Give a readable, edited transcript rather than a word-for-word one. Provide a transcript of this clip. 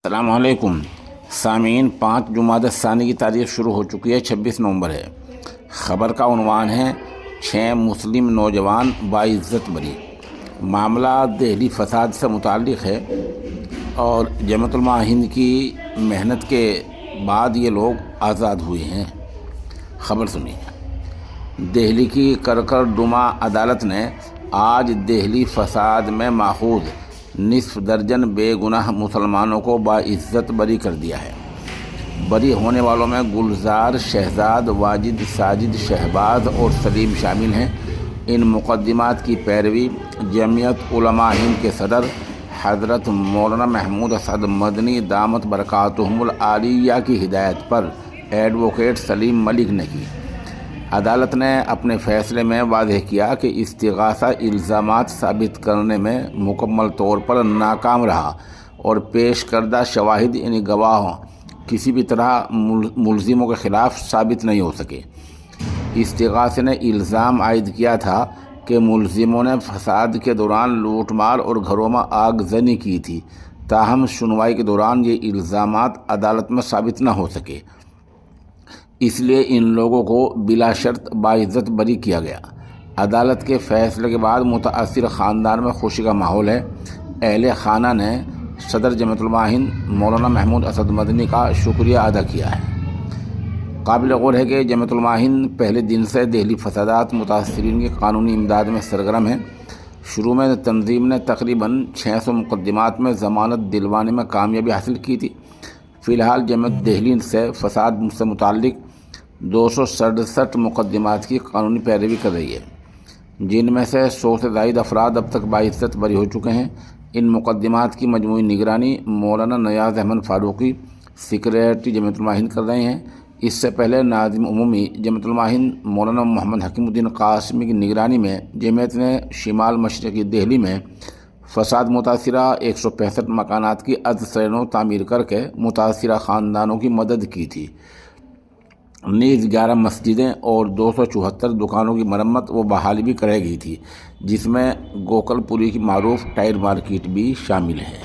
السلام علیکم سامعین، 5 جمادی الثانی کی تاریخ شروع ہو چکی ہے، 26 نومبر ہے۔ خبر کا عنوان ہے 6 مسلم نوجوان باعزت بری۔ معاملہ دہلی فساد سے متعلق ہے اور جمعیت علماء ہند کی محنت کے بعد یہ لوگ آزاد ہوئے ہیں۔ خبر سنیے۔ دہلی کی کرکرڈوما عدالت نے آج دہلی فساد میں ماخوذ نصف درجن بے گناہ مسلمانوں کو باعزت بری کر دیا ہے۔ بری ہونے والوں میں گلزار، شہزاد، واجد، ساجد، شہباز اور سلیم شامل ہیں۔ ان مقدمات کی پیروی جمعیت علماء ہند کے صدر حضرت مولانا محمود اسعد مدنی دامت برکاتہم العالیہ کی ہدایت پر ایڈوکیٹ سلیم ملک نے کی۔ عدالت نے اپنے فیصلے میں واضح کیا کہ استغاثہ الزامات ثابت کرنے میں مکمل طور پر ناکام رہا اور پیش کردہ شواہد یعنی گواہوں کسی بھی طرح ملزموں کے خلاف ثابت نہیں ہو سکے۔ استغاثے نے الزام عائد کیا تھا کہ ملزموں نے فساد کے دوران لوٹ مار اور گھروں میں آگ زنی کی تھی، تاہم سنوائی کے دوران یہ الزامات عدالت میں ثابت نہ ہو سکے، اس لیے ان لوگوں کو بلا شرط باعزت بری کیا گیا۔ عدالت کے فیصلے کے بعد متاثر خاندان میں خوشی کا ماحول ہے۔ اہل خانہ نے صدر جمعیت علماء ہند مولانا محمود اسعد مدنی کا شکریہ ادا کیا ہے۔ قابل غور ہے کہ جمعیت علماء ہند پہلے دن سے دہلی فسادات متاثرین کی قانونی امداد میں سرگرم ہے۔ شروع میں تنظیم نے تقریباً 600 مقدمات میں ضمانت دلوانے میں کامیابی حاصل کی تھی۔ فی الحال جمعیت دہلی سے فساد سے متعلق 267 مقدمات کی قانونی پیروی کر رہی ہے، جن میں سے 100 سے زائد افراد اب تک باعزت بری ہو چکے ہیں۔ ان مقدمات کی مجموعی نگرانی مولانا نیاز احمد فاروقی، سیکریٹری جمعیت علماء ہند کر رہے ہیں۔ اس سے پہلے ناظم عمومی جمعیت علماء ہند مولانا محمد حکیم الدین قاسمی کی نگرانی میں جمعیت نے شمال مشرقی دہلی میں فساد متاثرہ 165 مکانات کی ازسرنو تعمیر کر کے متاثرہ خاندانوں کی مدد کی تھی۔ نیز 11 مسجدیں اور 274 دکانوں کی مرمت و بحالی بھی کرائی گئی تھی، جس میں گوکل پوری کی معروف ٹائر مارکیٹ بھی شامل ہے۔